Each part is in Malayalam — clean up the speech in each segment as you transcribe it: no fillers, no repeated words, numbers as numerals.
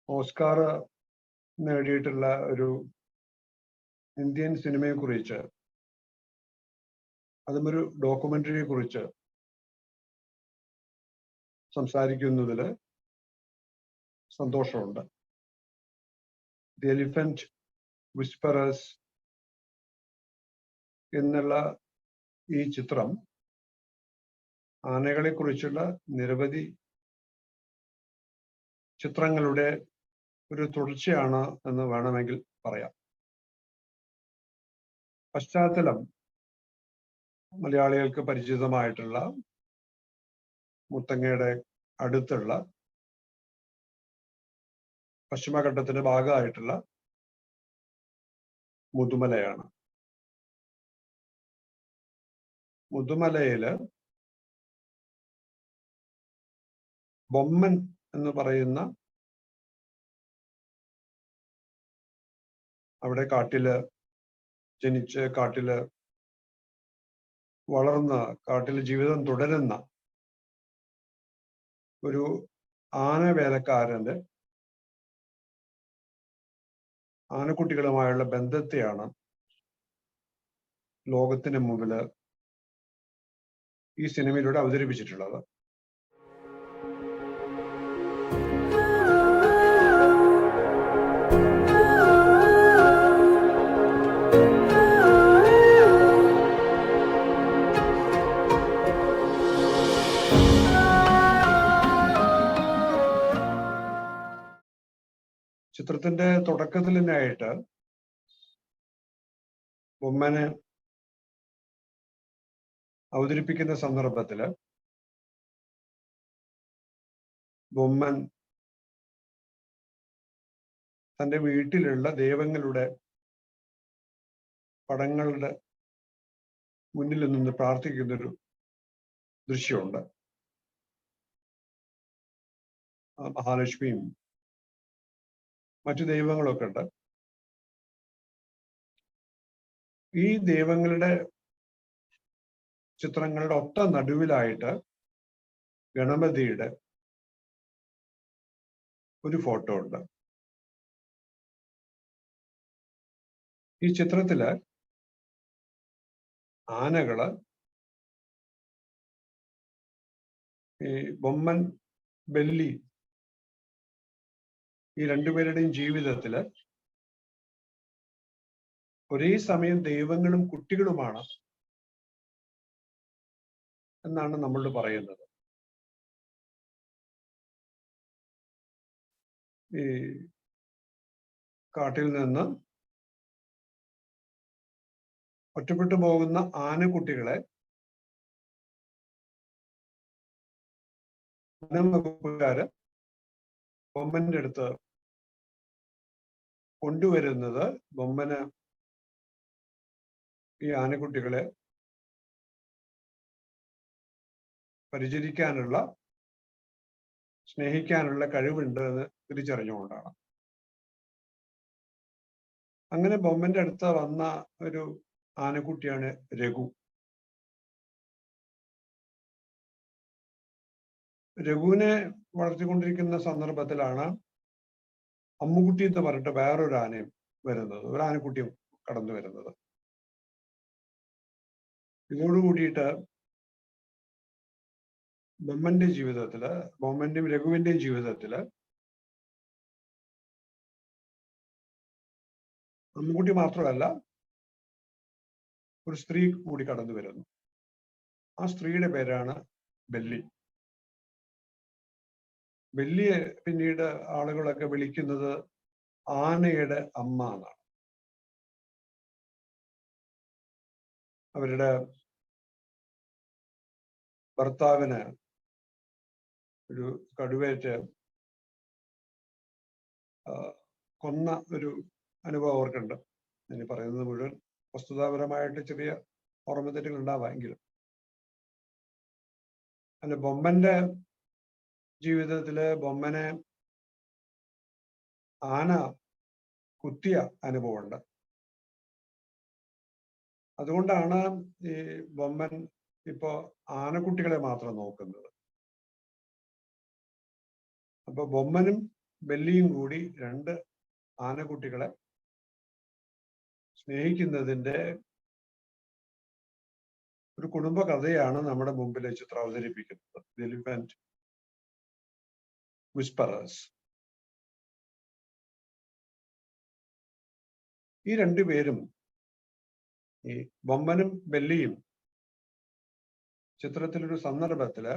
ഓസ്കാർ നേടിയിട്ടുള്ള ഒരു ഇന്ത്യൻ സിനിമയെ കുറിച്ച്, അതും ഒരു ഡോക്യുമെന്ററിയെ കുറിച്ച് സംസാരിക്കുന്നതിൽ സന്തോഷമുണ്ട്. ദി എലിഫന്റ് വിസ്പറേഴ്സ് എന്നുള്ള ഈ ചിത്രം ആനകളെ കുറിച്ചുള്ള നിരവധി ചിത്രങ്ങളുടെ ഒരു തുടർച്ചയാണ് എന്ന് വേണമെങ്കിൽ പറയാം. പശ്ചാത്തലം മലയാളികൾക്ക് പരിചിതമായിട്ടുള്ള മുത്തങ്ങയുടെ അടുത്തുള്ള പശ്ചിമഘട്ടത്തിന്റെ ഭാഗമായിട്ടുള്ള മുതുമലയാണ്. മുതുമലയില് ബൊമ്മൻ എന്ന് പറയുന്ന, അവിടെ കാട്ടില് ജനിച്ച് കാട്ടില് വളർന്ന് കാട്ടിൽ ജീവിതം തുടരുന്ന ഒരു ആനവേലക്കാരന്റെ ആനക്കുട്ടികളുമായുള്ള ബന്ധത്തെയാണ് ലോകത്തിന് മുമ്പില് ഈ സിനിമയിലൂടെ അവതരിപ്പിച്ചിട്ടുള്ളത്. ചിത്രത്തിന്റെ തുടക്കത്തിൽ തന്നെയായിട്ട് ബൊമ്മനെ അവതരിപ്പിക്കുന്ന സന്ദർഭത്തില് ബൊമ്മൻ തൻ്റെ വീട്ടിലുള്ള ദൈവങ്ങളുടെ പടങ്ങളുടെ മുന്നിൽ നിന്ന് പ്രാർത്ഥിക്കുന്നൊരു ദൃശ്യമുണ്ട്. മഹാലക്ഷ്മിയും മറ്റു ദൈവങ്ങളൊക്കെ ഉണ്ട്. ഈ ദൈവങ്ങളുടെ ചിത്രങ്ങളുടെ ഒത്ത നടുവിലായിട്ട് ഗണപതിയുടെ ഒരു ഫോട്ടോ ഉണ്ട്. ഈ ചിത്രത്തില് ആനകള് ഈ ബൊമ്മൻ, ബെല്ലി, ഈ രണ്ടുപേരുടെയും ജീവിതത്തില് ഒരേ സമയം ദൈവങ്ങളും കുട്ടികളുമാണ് എന്നാണ് നമ്മൾ പറയുന്നത്. ഈ കാട്ടിൽ നിന്ന് ഒറ്റപ്പെട്ടു പോകുന്ന ആനക്കുട്ടികളെ വനം വകുപ്പുകാര് ബൊമ്മന്റെ അടുത്ത് കൊണ്ടുവരുന്നത് ബൊമ്മന് ഈ ആനക്കുട്ടികളെ പരിചരിക്കാനുള്ള, സ്നേഹിക്കാനുള്ള കഴിവുണ്ട് എന്ന് തിരിച്ചറിഞ്ഞുകൊണ്ടാണ്. അങ്ങനെ ബൊമ്മന്റെ അടുത്ത് വന്ന ഒരു ആനക്കുട്ടിയാണ് രഘു. രഘുവിനെ വളർത്തിക്കൊണ്ടിരിക്കുന്ന സന്ദർഭത്തിലാണ് അമ്മുകുട്ടി എന്ന് പറഞ്ഞിട്ട് വേറൊരു ആനയും വരുന്നത്, ഒരു ആനക്കുട്ടിയും കടന്നു വരുന്നത്. ഇതോടുകൂടിയിട്ട് ബൊമ്മന്റെ ജീവിതത്തില്, ബൊമ്മന്റെയും രഘുവിന്റെയും ജീവിതത്തില് അമ്മുകുട്ടി മാത്രമല്ല, ഒരു സ്ത്രീ കൂടി കടന്നു വരുന്നു. ആ സ്ത്രീയുടെ പേരാണ് ബെല്ലി. ബെല്ലിയെ പിന്നീട് ആളുകളൊക്കെ വിളിക്കുന്നത് ആനയുടെ അമ്മ എന്നാണ്. അവരുടെ ഭർത്താവിന് ഒരു കടുവേറ്റ് കൊന്ന ഒരു അനുഭവം അവർക്കുണ്ട്. ഇനി പറയുന്നത് മുഴുവൻ വസ്തുതാപരമായിട്ട് ചെറിയ ഓർമ്മത്തെറ്റുകൾ ഉണ്ടാവാമെങ്കിലും, അല്ല, ബൊമ്മന്റെ ജീവിതത്തില് ബൊമ്മനെ ആന കുത്തിയ അനുഭവമുണ്ട്. അതുകൊണ്ടാണ് ഈ ബൊമ്മൻ ഇപ്പോ ആനക്കുട്ടികളെ മാത്രം നോക്കുന്നത്. അപ്പൊ ബൊമ്മനും ബെല്ലിയും കൂടി 2 ആനക്കുട്ടികളെ സ്നേഹിക്കുന്നതിന്റെ ഒരു കുടുംബ കഥയാണ് നമ്മുടെ മുമ്പിൽ ചിത്രം അവതരിപ്പിക്കുന്നത്. The elephant whisperers. ഈ 2 പേരും, ഈ ബൊമ്മനും ബെല്ലിയും, ചിത്രത്തിലൊരു സന്ദർഭത്തില്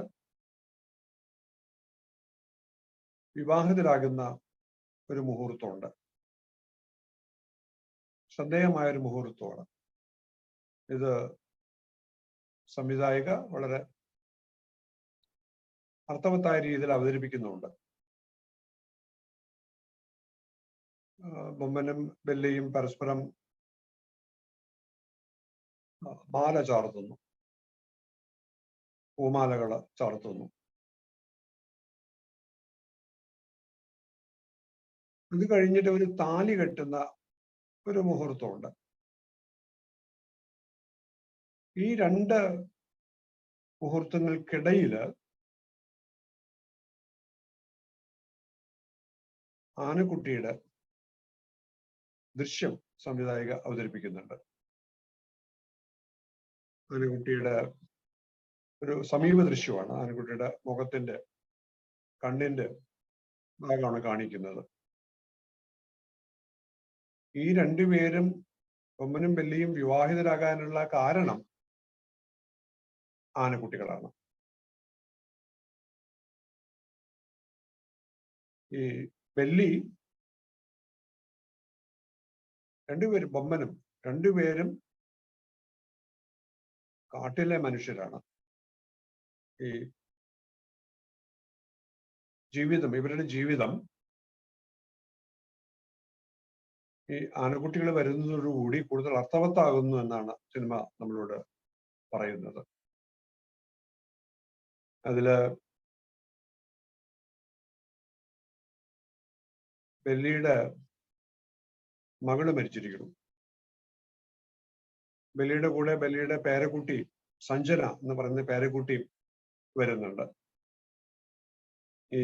വിവാഹിതരാകുന്ന ഒരു മുഹൂർത്തമുണ്ട്. ശ്രദ്ധേയമായൊരു മുഹൂർത്തമാണ് ഇത്. സംവിധായിക വളരെ അർത്ഥവത്തായ രീതിയിൽ അവതരിപ്പിക്കുന്നുണ്ട്. ബൊമ്മനും ബെല്ലിയും പരസ്പരം മാല ചാർത്തുന്നു, പൂമാലകൾ ചാർത്തുന്നു. ഇത് കഴിഞ്ഞിട്ട് ഒരു താലി കെട്ടുന്ന ഒരു മുഹൂർത്തമുണ്ട്. ഈ 2 മുഹൂർത്തങ്ങൾക്കിടയില് ആനക്കുട്ടിയുടെ ദൃശ്യം സംവിധായിക അവതരിപ്പിക്കുന്നുണ്ട്. ആനക്കുട്ടിയുടെ ഒരു സമീപ ദൃശ്യമാണ്. ആനക്കുട്ടിയുടെ മുഖത്തിന്റെ, കണ്ണിന്റെ ഭാഗമാണ് കാണിക്കുന്നത്. ഈ 2 പേരും, ബൊമ്മനും ബെല്ലിയും, വിവാഹിതരാകാനുള്ള കാരണം ആനക്കുട്ടികളാണ്. ഈ ബെല്ലി, 2 പേരും, ബൊമ്മനും 2 പേരും കാട്ടിലെ മനുഷ്യരാണ്. ഈ ജീവിതം, ഇവരുടെ ജീവിതം ഈ ആനക്കുട്ടികൾ വരുന്നതോടുകൂടി കൂടുതൽ അർത്ഥവത്താകുന്നു എന്നാണ് സിനിമ നമ്മളോട് പറയുന്നത്. അതില് ബെല്ലിയുടെ മകള് മരിച്ചിരിക്കുന്നു. ബെല്ലിയുടെ കൂടെ ബെല്ലിയുടെ പേരക്കുട്ടി സഞ്ജന എന്ന് പറയുന്ന പേരക്കുട്ടി വരുന്നുണ്ട്. ഈ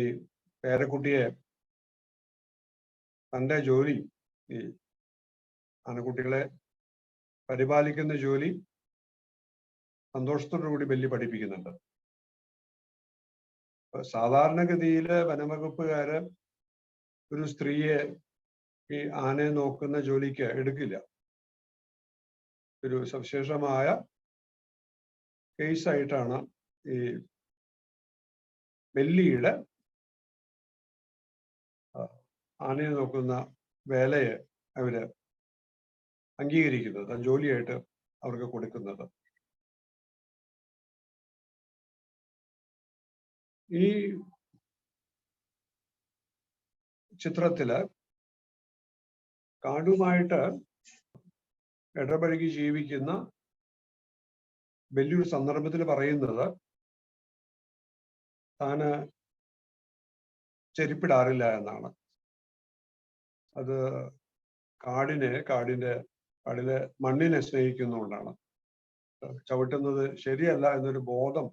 പേരക്കുട്ടിയെ തൻ്റെ ജോലി, ഈ ആനക്കുട്ടികളെ പരിപാലിക്കുന്ന ജോലി സന്തോഷത്തോടുകൂടി ബെല്ലി പഠിപ്പിക്കുന്നുണ്ട്. സാധാരണഗതിയില് വനംവകുപ്പുകാര് ഒരു സ്ത്രീയെ ഈ ആനയെ നോക്കുന്ന ജോലിക്ക് എടുക്കില്ല. ഒരു സവിശേഷമായ കേസായിട്ടാണ് ഈ ബെല്ലിയുടെ ആനയെ നോക്കുന്ന വേലയെ അവര് അംഗീകരിക്കുന്നത്, ജോലിയായിട്ട് അവർക്ക് കൊടുക്കുന്നത്. ഈ ചിത്രത്തില് കാടുമായിട്ട് ഇടപഴകി ജീവിക്കുന്ന ബെല്ലിയുടെ സന്ദർഭത്തിൽ പറയുന്നത് താന് ചെരുപ്പിടാറില്ല എന്നാണ്. അത് കാടിലെ മണ്ണിനെ സ്നേഹിക്കുന്നതുകൊണ്ടാണ്. ചവിട്ടുന്നത് ശരിയല്ല എന്നൊരു ബോധം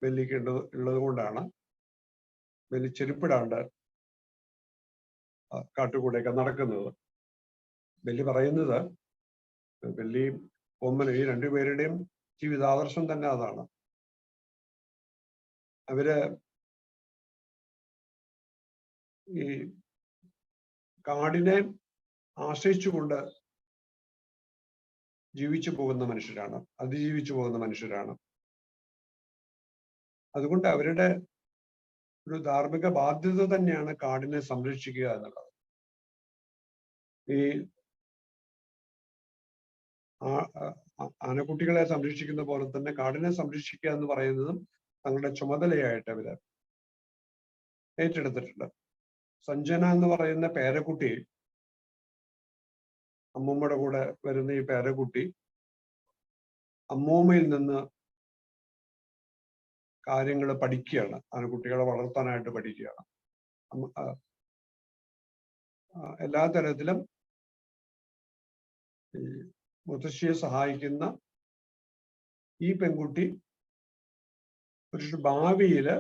ബെല്ലിക്ക് ഉള്ളത് കൊണ്ടാണ് ബെല്ലി ചെരുപ്പിടാണ്ട് കാട്ടുകൂടെയൊക്കെ നടക്കുന്നത്. ബെല്ലി പറയുന്നത്, ബെല്ലിയും ബൊമ്മനും ഈ 2 പേരുടെയും ജീവിതാദർശം തന്നെ അതാണ്. അവര് ഈ കാടിനെ ആശ്രയിച്ചുകൊണ്ട് ജീവിച്ചു പോകുന്ന മനുഷ്യരാണ്, അതിജീവിച്ചു പോകുന്ന മനുഷ്യരാണ്. അതുകൊണ്ട് അവരുടെ ഒരു ധാർമ്മിക ബാധ്യത തന്നെയാണ് കാടിനെ സംരക്ഷിക്കുക എന്നുള്ളത്. ഈ ആനക്കുട്ടികളെ സംരക്ഷിക്കുന്ന പോലെ തന്നെ കാടിനെ സംരക്ഷിക്കുക എന്ന് പറയുന്നതും തങ്ങളുടെ ചുമതലയായിട്ട് അവര് ഏറ്റെടുത്തിട്ടുണ്ട്. സഞ്ജന എന്ന് പറയുന്ന പേരക്കുട്ടി, അമ്മൂമ്മയുടെ കൂടെ വരുന്ന ഈ പേരക്കുട്ടി അമ്മൂമ്മയിൽ നിന്ന് കാര്യങ്ങൾ പഠിക്കുകയാണ്. ആനക്കുട്ടികളെ വളർത്താനായിട്ട് പഠിക്കുകയാണ്. എല്ലാ തരത്തിലും ഈ മുത്തശ്ശിയെ സഹായിക്കുന്ന ഈ പെൺകുട്ടി ഒരു ഭാവിയില്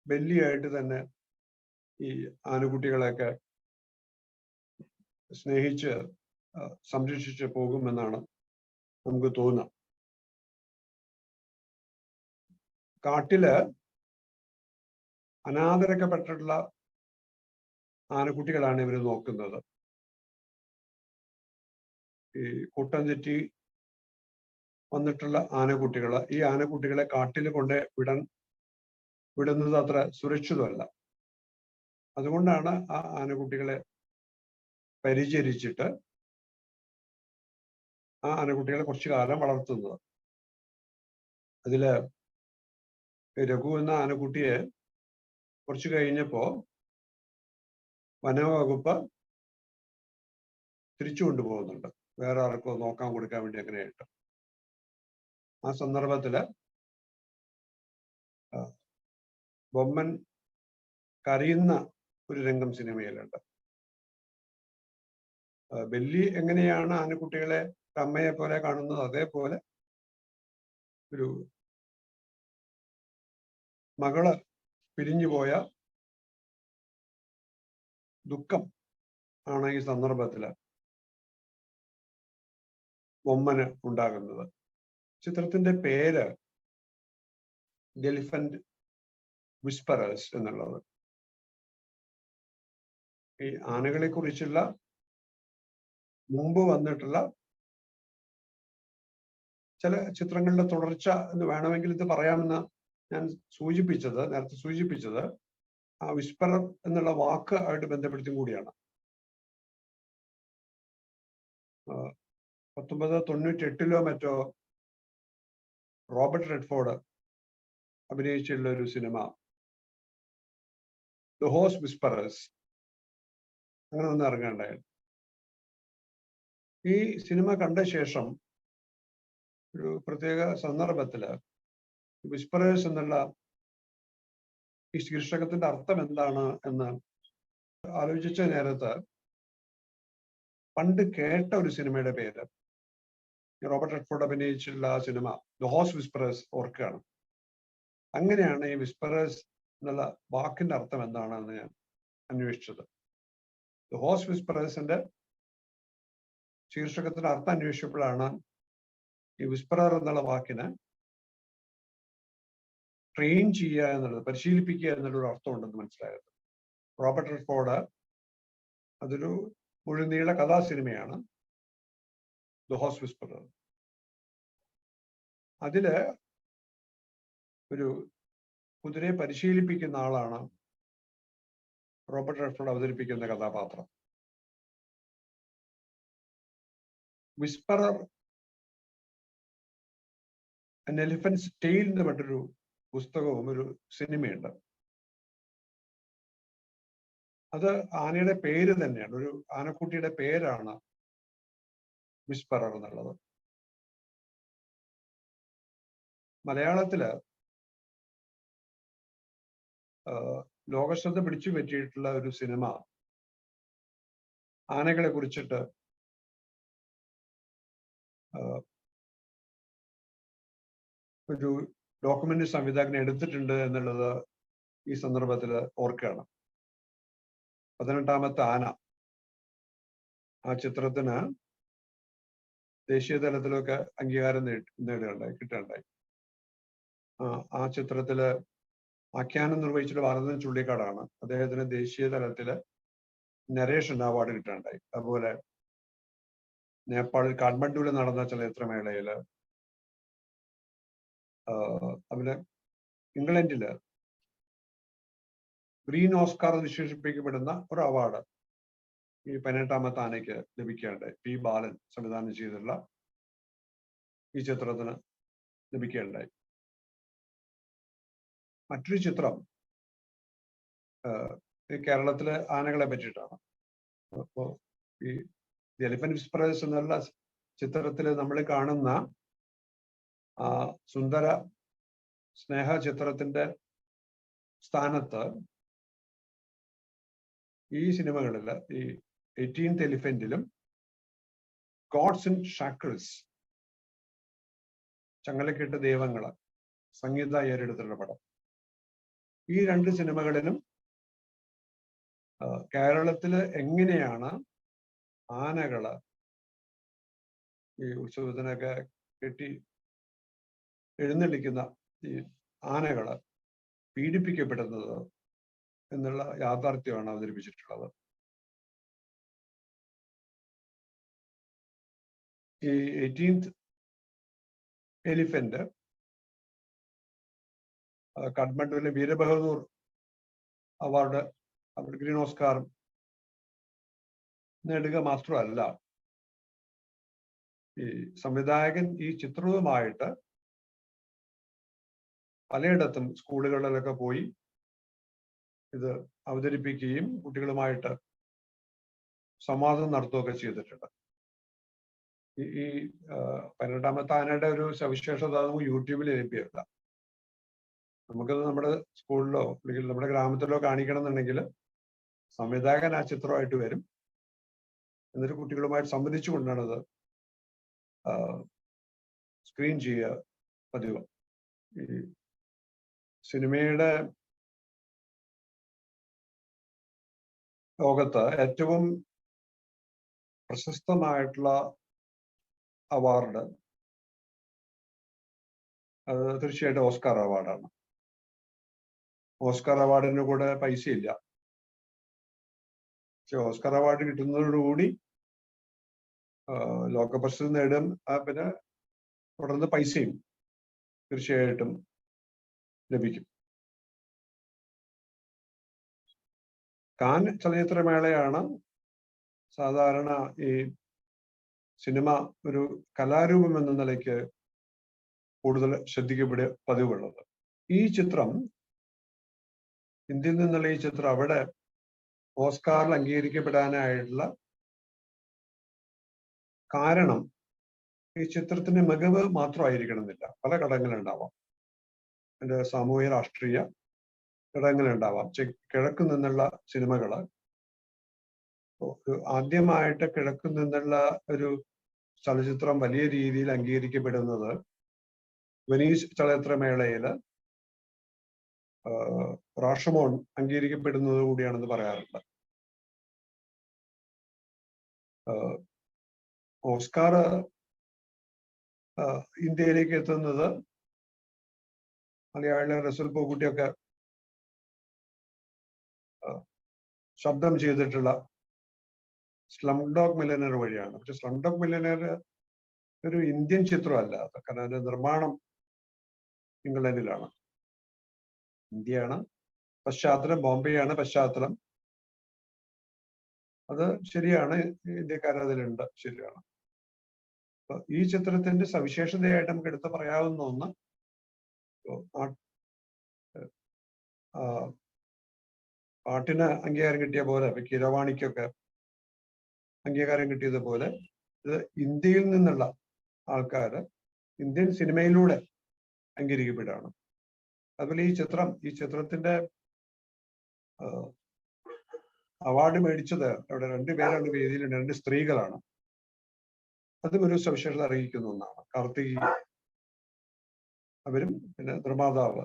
ബെല്ലിയായിട്ട് തന്നെ ഈ ആനക്കുട്ടികളെയൊക്കെ സ്നേഹിച്ച് സംരക്ഷിച്ച് പോകുമെന്നാണ് നമുക്ക് തോന്നുക. കാട്ടില് അനാദരക്കപ്പെട്ടിട്ടുള്ള ആനക്കുട്ടികളാണ് ഇവർ നോക്കുന്നത്. ഈ കൂട്ടം തെറ്റി വന്നിട്ടുള്ള ആനക്കുട്ടികൾ, ഈ ആനക്കുട്ടികളെ കാട്ടിൽ കൊണ്ട് വിടുന്നത് അത്ര സുരക്ഷിതമല്ല. അതുകൊണ്ടാണ് ആ ആനക്കുട്ടികളെ പരിചരിച്ചിട്ട് ആ ആനക്കുട്ടികളെ കുറച്ചു കാലം വളർത്തുന്നത്. അതില് രഘു എന്ന ആനക്കുട്ടിയെ കുറച്ചു കഴിഞ്ഞപ്പോ വനവകുപ്പ് തിരിച്ചു കൊണ്ടുപോകുന്നുണ്ട്, വേറെ ആർക്കോ നോക്കാൻ കൊടുക്കാൻ വേണ്ടി. അങ്ങനെയായിട്ട് ആ സന്ദർഭത്തില് ബൊമ്മൻ കരയുന്ന ഒരു രംഗം സിനിമയിലുണ്ട്. ബെല്ലി എങ്ങനെയാണ് ആനക്കുട്ടികളെ അമ്മയെ പോലെ കാണുന്നത്, അതേപോലെ ഒരു മകള് പിരിഞ്ഞുപോയ ദുഃഖം ആണ് ഈ സന്ദർഭത്തില് ബൊമ്മന് ഉണ്ടാകുന്നത്. ചിത്രത്തിന്റെ പേര് ദി എലിഫന്റ് വിസ്പറേഴ്സ് എന്നുള്ളത്. ഈ ആനകളെ കുറിച്ചുള്ള മുമ്പ് വന്നിട്ടുള്ള ചില ചിത്രങ്ങളുടെ തുടർച്ച എന്ന് വേണമെങ്കിൽ ഇത് പറയാമെന്ന് ഞാൻ നേരത്തെ സൂചിപ്പിച്ചത് ആ വിസ്പറർ എന്നുള്ള വാക്ക് ആയിട്ട് ബന്ധപ്പെടുത്തിയും കൂടിയാണ്. 1998 മറ്റോ റോബർട്ട് റെഡ്ഫോർഡ് അഭിനയിച്ചുള്ള ഒരു സിനിമ ദ ഹോഴ്സ് വിസ്പറേഴ്സ്, അങ്ങനെ ഒന്ന് ഇറങ്ങാണ്ടായിരുന്നു. ഈ സിനിമ കണ്ട ശേഷം ഒരു പ്രത്യേക സന്ദർഭത്തില് വിസ്പറേഴ്സ് എന്നുള്ള ഈ ശീർഷകത്തിന്റെ അർത്ഥം എന്താണ് എന്ന് ആലോചിച്ച നേരത്ത് പണ്ട് കേട്ട ഒരു സിനിമയുടെ പേര്, റോബർട്ട് റെഡ്ഫോർഡ് അഭിനയിച്ചുള്ള ആ സിനിമ ദ ഹോഴ്സ് വിസ്പറേഴ്സ് ഓർക്കുകയാണ്. അങ്ങനെയാണ് ഈ വിസ്പറേഴ്സ് എന്നുള്ള വാക്കിന്റെ അർത്ഥം എന്താണെന്ന് ഞാൻ അന്വേഷിച്ചത്. ദ ഹോഴ്സ് വിസ്പറേഴ്സിന്റെ ശീർഷകത്തിന്റെ അർത്ഥം അന്വേഷിച്ചപ്പോഴാണ് ഈ വിസ്പറർ എന്നുള്ള വാക്കിന് ട്രെയിൻ ചെയ്യുക എന്നുള്ളത്, പരിശീലിപ്പിക്കുക എന്നുള്ളൊരു അർത്ഥമുണ്ടെന്ന് മനസ്സിലായത്. റോബർട്ട് റെഡ്ഫോർഡ് അതൊരു മുഴുനീള കഥാ സിനിമയാണ് ദ ഹോഴ്സ് വിസ്പറർ. അതില് ഒരു കുതിരയെ പരിശീലിപ്പിക്കുന്ന ആളാണ് റോബർട്ട് റെഡ്ഫോർഡ് അവതരിപ്പിക്കുന്ന കഥാപാത്രം. വിസ്പറർ ആൻ എലിഫന്റ്സ് ടെയിൽ എന്ന് പറഞ്ഞൊരു പുസ്തകവും ഒരു സിനിമയുണ്ട്. അത് ആനയുടെ പേര് തന്നെയാണ്, ഒരു ആനക്കുട്ടിയുടെ പേരാണ് വിസ്പറർ എന്നുള്ളത്. മലയാളത്തില് ലോകശ്രദ്ധ പിടിച്ചു പറ്റിയിട്ടുള്ള ഒരു സിനിമ ആനകളെ കുറിച്ചിട്ട് ഒരു ഡോക്യുമെന്ററി സംവിധായകൻ എടുത്തിട്ടുണ്ട് എന്നുള്ളത് ഈ സന്ദർഭത്തിൽ ഓർക്കുകയാണ്. 18ാമത്തെ ആന, ആ ചിത്രത്തിന് ദേശീയ തലത്തിലൊക്കെ അംഗീകാരം കിട്ടുകയുണ്ടായി. ആ ചിത്രത്തില് ആഖ്യാനം നിർവഹിച്ചിട്ട് ഭാരതൻ ചുള്ളിക്കാടാണ്. അദ്ദേഹത്തിന് ദേശീയ തലത്തില് നരേഷൻ അവാർഡ് കിട്ടുകയുണ്ടായി. അതുപോലെ നേപ്പാളിൽ കാഠ്മണ്ഡുവിൽ നടന്ന ചലച്ചിത്രമേളയില്, അതുപോലെ ഇംഗ്ലണ്ടില് ഗ്രീൻ ഓസ്കാർ വിശേഷിപ്പിക്കപ്പെടുന്ന ഒരു അവാർഡ് ഈ 18ാമത്തെ ആനയ്ക്ക് ലഭിക്കുകയുണ്ടായി. പി ബാലൻ സംവിധാനം ചെയ്തിട്ടുള്ള ഈ ചിത്രത്തിന് ലഭിക്കുകയുണ്ടായി. മറ്റൊരു ചിത്രം കേരളത്തിലെ ആനകളെ പറ്റിയിട്ടാണ്. അപ്പോ ഈ ദി എലിഫന്റ് വിസ്പറേഴ്സ് എന്നുള്ള ചിത്രത്തിൽ നമ്മൾ കാണുന്ന ആ സുന്ദര സ്നേഹ ചിത്രത്തിന്റെ സ്ഥാനത്ത് ഈ സിനിമകളിൽ ഈ 18th എലിഫന്റിലും ഗോഡ്സ് ഇൻ ഷാക്കിൾസ്, ചങ്ങലക്കെട്ട് ദൈവങ്ങള്, സംഗീത ഏറെടുത്തുള്ള പടം, ഈ രണ്ട് സിനിമകളിലും കേരളത്തില് എങ്ങനെയാണ് ആനകള് ഈ ഉത്സവത്തിനൊക്കെ കെട്ടി എഴുന്നള്ളിക്കുന്ന ഈ ആനകള് പീഡിപ്പിക്കപ്പെടുന്നത് എന്നുള്ള യാഥാർത്ഥ്യമാണ് അവതരിപ്പിച്ചിട്ടുള്ളത്. ഈ 18th എലിഫന്റ് കാഠ്മണ്ഡുവിലെ വീരബഹദൂർ അവാർഡ് ഗ്രീൻ ഓസ്കാർ നേടുക മാത്രമല്ല, ഈ സംവിധായകൻ ഈ ചിത്രവുമായിട്ട് പലയിടത്തും സ്കൂളുകളിലൊക്കെ പോയി ഇത് അവതരിപ്പിക്കുകയും കുട്ടികളുമായിട്ട് സംവാദം നടത്തുകയൊക്കെ ചെയ്തിട്ടുണ്ട്. ഈ 18ാമത്തെ ആനയുടെ ഒരു സവിശേഷത നമുക്ക് യൂട്യൂബിൽ ലഭ്യമല്ല. നമുക്കത് നമ്മുടെ സ്കൂളിലോ അല്ലെങ്കിൽ നമ്മുടെ ഗ്രാമത്തിലോ കാണിക്കണം എന്നുണ്ടെങ്കിൽ സംവിധായകൻ ആ ചിത്രമായിട്ട് വരും. എന്നിട്ട് കുട്ടികളുമായിട്ട് സംവദിച്ചു കൊണ്ടാണത് സ്ക്രീൻ ചെയ്യുക പതിവ്. ഈ സിനിമയുടെ ലോകത്ത് ഏറ്റവും പ്രശസ്തമായിട്ടുള്ള അവാർഡ് അത് തീർച്ചയായിട്ടും ഓസ്കാർ അവാർഡാണ്. ഓസ്കാർ അവാർഡിന് കൂടെ പൈസയില്ല. പക്ഷെ ഓസ്കാർ അവാർഡ് കിട്ടുന്നതോടുകൂടി ലോകപ്രശസ്തി നേടും, പിന്നെ തുടർന്ന് പൈസയും തീർച്ചയായിട്ടും ലഭിക്കും. കാൻ ചലച്ചിത്രമേളയാണ് സാധാരണ ഈ സിനിമ ഒരു കലാരൂപം എന്ന നിലയ്ക്ക് കൂടുതൽ ശ്രദ്ധിക്കപ്പെടുക പതിവുള്ളത്. ഈ ചിത്രം, ഇന്ത്യയിൽ നിന്നുള്ള ഈ ചിത്രം അവിടെ ഓസ്കാറിൽ അംഗീകരിക്കപ്പെടാനായിട്ടുള്ള കാരണം ഈ ചിത്രത്തിന്റെ മികവ് മാത്രമായിരിക്കണമെന്നില്ല. പല ഘടകങ്ങളുണ്ടാവാം. അതിന്റെ സാമൂഹ്യ രാഷ്ട്രീയ ഘടകങ്ങളുണ്ടാവാം. കിഴക്ക് നിന്നുള്ള സിനിമകള് ആദ്യമായിട്ട് കിഴക്ക് നിന്നുള്ള ഒരു ചലച്ചിത്രം വലിയ രീതിയിൽ അംഗീകരിക്കപ്പെടുന്നത് വെനീസ് ചലച്ചിത്രമേളയില് റാഷമോൺ അംഗീകരിക്കപ്പെടുന്നത് കൂടിയാണെന്ന് പറയാറുണ്ട്. ഓസ്കാർ ഇന്ത്യയിലേക്ക് എത്തുന്നത് മലയാളിലെ റസൽ പൂക്കുട്ടിയൊക്കെ ശബ്ദം ചെയ്തിട്ടുള്ള സ്ലം ഡോഗ് മില്യനർ വഴിയാണ്. പക്ഷെ സ്ലം ഡോഗ് മില്യനർ ഒരു ഇന്ത്യൻ ചിത്രമല്ല. കാരണം അതിന്റെ നിർമ്മാണം ഇംഗ്ലണ്ടിലാണ്. ഇന്ത്യയാണ് പശ്ചാത്തലം, ബോംബെയാണ് പശ്ചാത്തലം. അത് ശരിയാണ്, ഇന്ത്യക്കാരതിലുണ്ട്, ശരിയാണ്. അപ്പൊ ഈ ചിത്രത്തിന്റെ സവിശേഷതയായിട്ട് നമുക്ക് എടുത്ത് പറയാവുന്ന ഒന്ന്, പാട്ടിന് അംഗീകാരം കിട്ടിയ പോലെ കീരവാണിക്കൊക്കെ അംഗീകാരം കിട്ടിയതുപോലെ ഇത് ഇന്ത്യയിൽ നിന്നുള്ള ആൾക്കാര് ഇന്ത്യൻ സിനിമയിലൂടെ അംഗീകരിക്കപ്പെടുകയാണ്. അതുപോലെ ഈ ചിത്രത്തിന്റെ അവാർഡ് മേടിച്ചത് അവിടെ 2 പേരാണ് വേദിയിലുണ്ട്, 2 സ്ത്രീകളാണ്. അതും ഒരു സവിശേഷത അറിയിക്കുന്ന ഒന്നാണ്. കാർത്തികി അവരും പിന്നെ നിർമ്മാതാവ്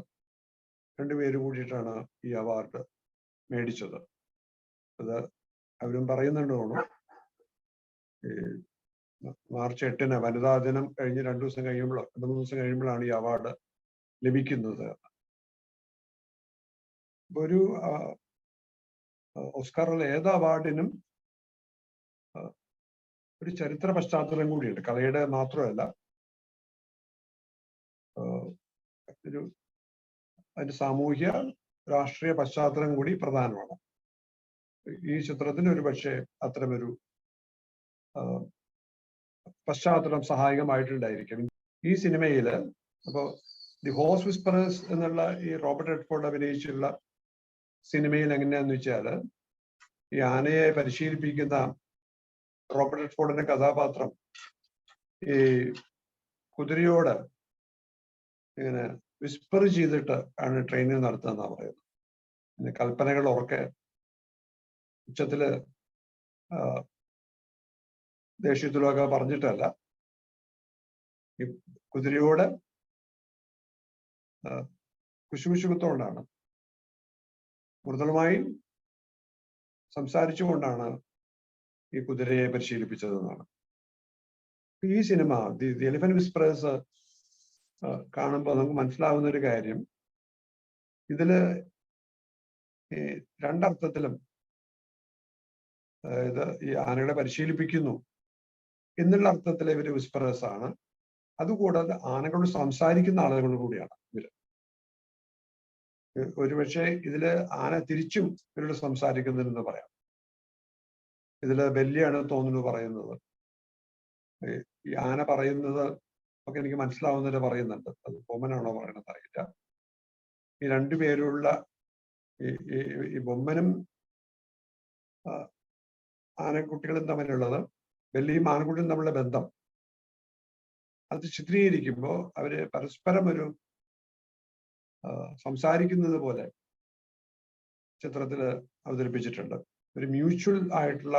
2 പേര് കൂടിയിട്ടാണ് ഈ അവാർഡ് മേടിച്ചത്. അത് അവരും പറയുന്നുണ്ട് തോന്നുന്നു. ഈ മാർച്ച് 8-ന് വനിതാ ദിനം കഴിഞ്ഞ് 2 ദിവസം കഴിയുമ്പോഴോ 2-3 ദിവസം കഴിയുമ്പോഴാണ് ഈ അവാർഡ് ലഭിക്കുന്നത്. ഒരു ഓസ്കാറുള്ള ഏത് അവാർഡിനും ഒരു ചരിത്ര പശ്ചാത്തലം കൂടിയുണ്ട്. കലയുടെ മാത്രമല്ല, ഒരു അതിന്റെ സാമൂഹ്യ രാഷ്ട്രീയ പശ്ചാത്തലം കൂടി പ്രധാനമാണ്. ഈ ചിത്രത്തിന് ഒരു പക്ഷേ അത്തരമൊരു പശ്ചാത്തലം സഹായകമായിട്ടുണ്ടായിരിക്കും. ഈ സിനിമയില് അപ്പോ ദി ഹോഴ്സ് വിസ്പറേഴ്സ് എന്നുള്ള ഈ റോബർട്ട് റെഡ്ഫോർഡ് അഭിനയിച്ചുള്ള സിനിമയിൽ എങ്ങനെയാന്ന് വെച്ചാല്, ഈ ആനയെ പരിശീലിപ്പിക്കുന്ന റോബർട്ട് റെഡ്ഫോർഡിന്റെ കഥാപാത്രം ഈ കുതിരയോട് ഇങ്ങനെ വിസ്പർ ചെയ്തിട്ട് ആണ് ട്രെയിനിങ് നടത്തുന്നതെന്നാ പറയുന്നത്. പിന്നെ കൽപ്പനകൾ ഉറക്കെ ഉച്ചത്തില് ദേഷ്യത്തിലൊക്കെ പറഞ്ഞിട്ടല്ല, ഈ കുതിരയോട് കുശുകുശുക്കത്തോണ്ടാണ് മൃദുലമായും സംസാരിച്ചുകൊണ്ടാണ് ഈ കുതിരയെ പരിശീലിപ്പിച്ചതെന്നാണ്. ഈ സിനിമ ദി എലിഫന്റ് വിസ്പറേഴ്സ് കാണുമ്പോൾ നമുക്ക് മനസ്സിലാവുന്ന ഒരു കാര്യം, ഇതില് ഈ രണ്ടർത്ഥത്തിലും, അതായത് ഈ ആനകളെ പരിശീലിപ്പിക്കുന്നു എന്നുള്ള അർത്ഥത്തിലെ ഇവര് വിസ്പറേഴ്സ് ആണ്. അതുകൂടാതെ ആനകളോട് സംസാരിക്കുന്ന ആളുകൾ കൂടിയാണ് ഇവര്. ഒരുപക്ഷെ ഇതില് ആന തിരിച്ചും ഇവരോട് സംസാരിക്കുന്നുണ്ടെന്ന് പറയാം. ഇതില് ബെല്ലിയാണ് തോന്നുന്നു പറയുന്നത്. ഈ ആന പറയുന്നത് ഒക്കെ എനിക്ക് മനസ്സിലാവുന്നവര് പറയുന്നുണ്ട്. അത് ബൊമ്മനാണോ പറയണത് അറിയില്ല. ഈ രണ്ടുപേരുള്ള ഈ ബൊമ്മനും ആനക്കുട്ടികളും തമ്മിലുള്ളത്, ബെല്ലിയും ആനക്കുട്ടിയും തമ്മിലുള്ള ബന്ധം അത് ചിത്രീകരിക്കുമ്പോൾ അവര് പരസ്പരം ഒരു സംസാരിക്കുന്നത് പോലെ ചിത്രത്തില് അവതരിപ്പിച്ചിട്ടുണ്ട്. ഒരു മ്യൂച്വൽ ആയിട്ടുള്ള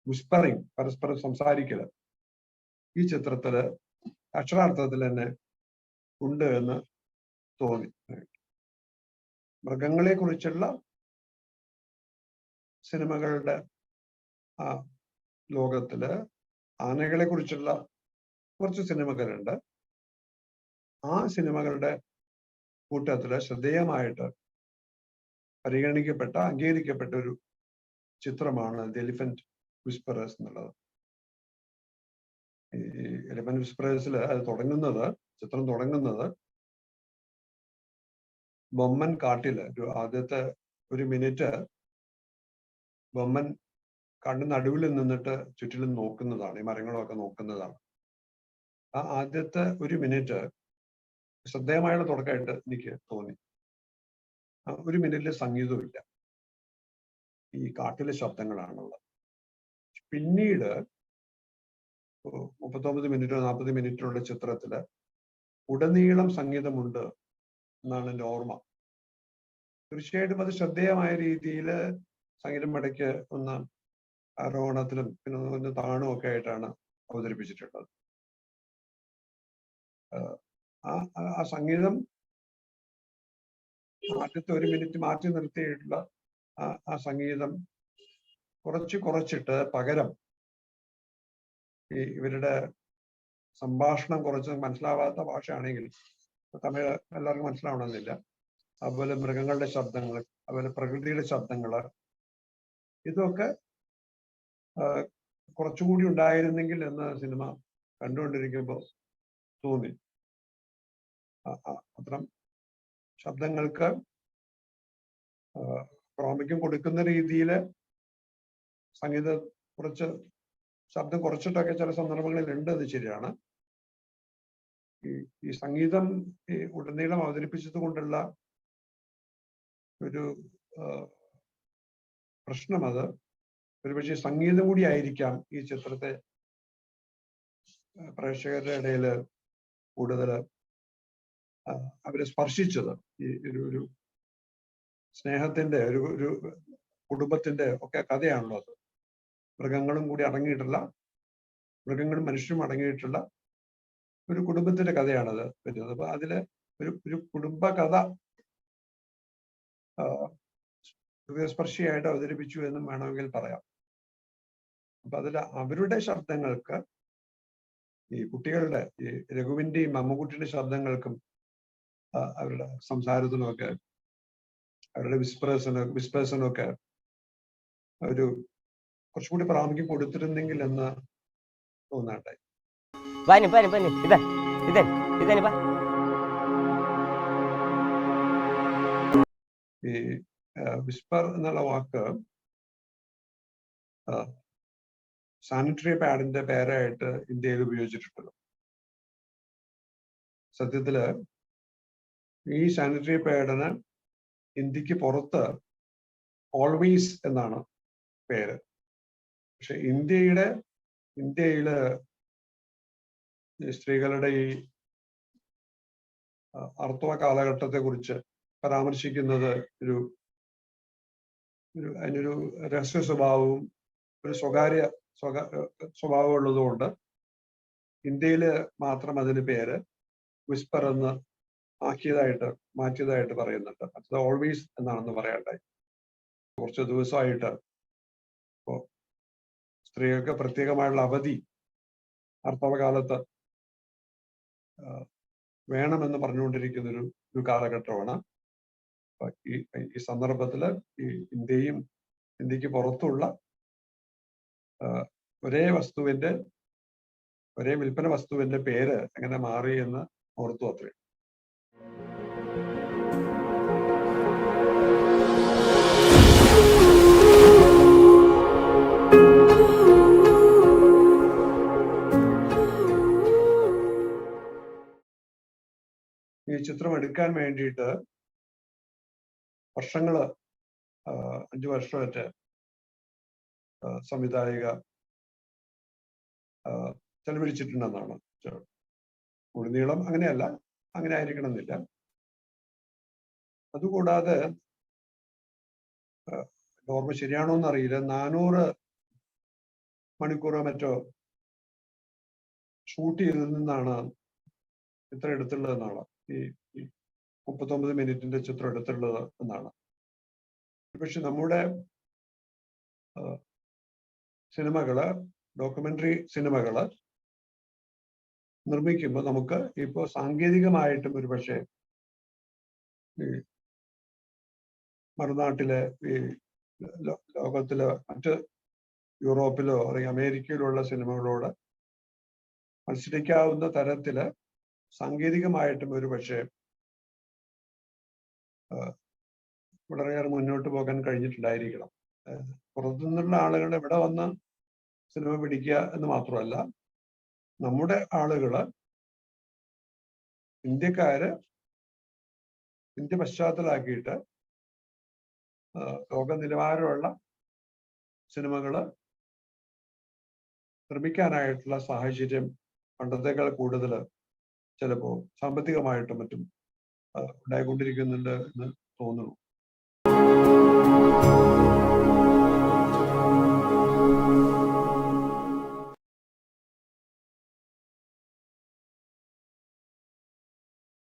വിസ്പറിങ്, പരസ്പരം സംസാരിക്കല് ഈ ചിത്രത്തില് അക്ഷരാർത്ഥത്തിൽ തന്നെ ഉണ്ട് എന്ന് തോന്നി. മൃഗങ്ങളെ കുറിച്ചുള്ള സിനിമകളുടെ ലോകത്തില് ആനകളെ കുറിച്ചുള്ള കുറച്ച് സിനിമകളുണ്ട്. ആ സിനിമകളുടെ കൂട്ടത്തില് ശ്രദ്ധേയമായിട്ട് പരിഗണിക്കപ്പെട്ട, അംഗീകരിക്കപ്പെട്ട ഒരു ചിത്രമാണ് ദി എലിഫന്റ് വിസ്പറേഴ്സ് എന്നുള്ളത്. ഈ എലിഫന്റ് വിസ്പറേഴ്സിൽ അത് തുടങ്ങുന്നത്, ചിത്രം തുടങ്ങുന്നത് ബൊമ്മൻ കാട്ടില് ആദ്യത്തെ ഒരു മിനിറ്റ് ബൊമ്മൻ കണ്ണിന് നടുവിൽ നിന്നിട്ട് ചുറ്റിലും നോക്കുന്നതാണ്, ഈ മരങ്ങളൊക്കെ നോക്കുന്നതാണ്. ആ ആദ്യത്തെ ഒരു മിനിറ്റ് ശ്രദ്ധേയമായുള്ള തുടക്കമായിട്ട് എനിക്ക് തോന്നി. ഒരു മിനിറ്റിലെ സംഗീതമില്ല, ഈ കാട്ടിലെ ശബ്ദങ്ങളാണുള്ളത്. പിന്നീട് 39 മിനിറ്റോ 40 മിനിറ്റിലുള്ള ചിത്രത്തില് ഉടനീളം സംഗീതമുണ്ട് എന്നാണ് എൻ്റെ ഓർമ്മ. തീർച്ചയായിട്ടും അത് ശ്രദ്ധേയമായ രീതിയിൽ സംഗീതം ഇടയ്ക്ക് ഒന്ന് ആരോഹണത്തിലും പിന്നെ ഒന്ന് താണും ഒക്കെ ആയിട്ടാണ് അവതരിപ്പിച്ചിട്ടുള്ളത്. ആ സംഗീതം ആദ്യത്തെ ഒരു മിനിറ്റ് മാറ്റി നിർത്തിയിട്ടുള്ള ആ സംഗീതം കുറച്ചിട്ട് പകരം ഇവരുടെ സംഭാഷണം കുറച്ച് മനസ്സിലാവാത്ത ഭാഷയാണെങ്കിൽ, തമിഴ് എല്ലാവർക്കും മനസ്സിലാവണമെന്നില്ല, അതുപോലെ മൃഗങ്ങളുടെ ശബ്ദങ്ങൾ, അതുപോലെ പ്രകൃതിയുടെ ശബ്ദങ്ങള്, ഇതൊക്കെ കുറച്ചുകൂടി ഉണ്ടായിരുന്നെങ്കിൽ എന്ന് സിനിമ കണ്ടുകൊണ്ടിരിക്കുമ്പോൾ തോന്നി. അത്തരം ശബ്ദങ്ങൾക്ക് പ്രാമുഖ്യം കൊടുക്കുന്ന രീതിയിൽ സംഗീതം ശബ്ദം കുറച്ചിട്ടൊക്കെ ചില സന്ദർഭങ്ങളിൽ ഉണ്ട്, അത് ശരിയാണ്. ഈ സംഗീതം ഉടനീളം അവതരിപ്പിച്ചത് കൊണ്ടുള്ള ഒരു പ്രശ്നം, അത് ഒരുപക്ഷെ സംഗീതം കൂടി ആയിരിക്കാം ഈ ചിത്രത്തെ പ്രേക്ഷകരുടെ ഇടയിൽ കൂടുതൽ അവരെ സ്പർശിച്ചത്. ഈ ഒരു സ്നേഹത്തിന്റെ, ഒരു കുടുംബത്തിന്റെ ഒക്കെ കഥയാണല്ലോ അത്. മൃഗങ്ങളും കൂടി അടങ്ങിയിട്ടുള്ള, മൃഗങ്ങളും മനുഷ്യരും അടങ്ങിയിട്ടുള്ള ഒരു കുടുംബത്തിന്റെ കഥയാണത് വരുന്നത്. അപ്പൊ അതില് ഒരു കുടുംബ കഥ ഹൃദയസ്പർശിയായിട്ട് അവതരിപ്പിച്ചു എന്നും വേണമെങ്കിൽ പറയാം. അപ്പൊ അതിൽ അവരുടെ ശബ്ദങ്ങൾക്ക്, ഈ കുട്ടികളുടെ, ഈ രഘുവിന്റെയും മമ്മൂക്കുട്ടിയുടെ ശബ്ദങ്ങൾക്കും അവരുടെ സംസാരത്തിനുമൊക്കെ, അവരുടെ വിസ്പേഴ്സിനൊക്കെ ഒരു കുറച്ചുകൂടി പ്രാമുഖ്യം കൊടുത്തിരുന്നെങ്കിൽ എന്ന് തോന്നാണ്ടായി. ഈ വിസ്പർ എന്നുള്ള വാക്ക് സാനിറ്ററി പാഡിന്റെ പേരായിട്ട് ഇന്ത്യയിൽ ഉപയോഗിച്ചിട്ടുണ്ടല്ലോ. സത്യത്തില് ഈ സാനിറ്ററി പാഡിന് ഇന്ത്യക്ക് പുറത്ത് ഓൾവേസ് എന്നാണ് പേര്. പക്ഷെ ഇന്ത്യയില് സ്ത്രീകളുടെ ഈ ആർത്തവ കാലഘട്ടത്തെ കുറിച്ച് പരാമർശിക്കുന്നത് അതിനൊരു രഹസ്യ സ്വഭാവവും ഒരു സ്വകാര്യ സ്വഭാവം ഉള്ളതുകൊണ്ട് ഇന്ത്യയില് മാത്രം അതിന് പേര് വിസ്പർ എന്ന് മാറ്റിയതായിട്ട് പറയുന്നുണ്ട്. അത് ഓൾവേസ് എന്നാണെന്ന് പറയാണ്ടായി. കുറച്ച് ദിവസമായിട്ട് ഇപ്പോൾ സ്ത്രീകൾക്ക് പ്രത്യേകമായുള്ള അവധി ആർത്തവകാലത്ത് വേണമെന്ന് പറഞ്ഞുകൊണ്ടിരിക്കുന്ന ഒരു കാലഘട്ടമാണ്. ഈ സന്ദർഭത്തില് ഈ ഇന്ത്യക്ക് പുറത്തുള്ള ഒരേ വിൽപ്പന വസ്തുവിന്റെ പേര് എങ്ങനെ മാറി എന്ന് ഓർത്തു അത്രേ. ഈ ചിത്രം എടുക്കാൻ വേണ്ടിയിട്ട് വർഷങ്ങള് 5 വർഷമായിട്ട് സംവിധായിക ചെലവഴിച്ചിട്ടുണ്ടെന്നാണ്. മുഴുനീളം അങ്ങനെയല്ല, അങ്ങനെ ആയിരിക്കണം എന്നില്ല. അതുകൂടാതെ ഓർമ്മ ശരിയാണോ എന്നറിയില്ല, 400 മണിക്കൂറോ മറ്റോ ഷൂട്ട് ചെയ്തതിൽ നിന്നാണ് ചിത്രം എടുത്തുള്ളതെന്നാണ്, ഈ 39 മിനിറ്റിന്റെ ചിത്രം എടുത്തുള്ളത് എന്നാണ്. പക്ഷെ നമ്മുടെ സിനിമകള്, ഡോക്യുമെന്ററി സിനിമകള് നിർമ്മിക്കുമ്പോൾ നമുക്ക് ഇപ്പോൾ സാങ്കേതികമായിട്ടും ഒരു പക്ഷേ ഈ മറുനാട്ടിലെ ഈ ലോകത്തിലെ മറ്റ് യൂറോപ്പിലോ അല്ലെങ്കിൽ അമേരിക്കയിലോ ഉള്ള സിനിമകളോട് മത്സരിക്കാവുന്ന തരത്തില് സാങ്കേതികമായിട്ടും ഒരു പക്ഷേ വളരെയേറെ മുന്നോട്ട് പോകാൻ കഴിഞ്ഞിട്ടുണ്ടായിരിക്കണം. പുറത്തുനിന്നുള്ള ആളുകൾ ഇവിടെ വന്ന് സിനിമ പിടിക്കുക എന്ന് മാത്രമല്ല, നമ്മുടെ ആളുകള്, ഇന്ത്യക്കാര് ഇന്ത്യ പശ്ചാത്തലമാക്കിയിട്ട് ലോക നിലവാരമുള്ള സിനിമകള് നിർമ്മിക്കാനായിട്ടുള്ള സാഹചര്യം പണ്ടത്തേക്കാൾ കൂടുതൽ ചിലപ്പോൾ സാമ്പത്തികമായിട്ടും മറ്റും ഉണ്ടായിക്കൊണ്ടിരിക്കുന്നുണ്ട് എന്ന് തോന്നുന്നു.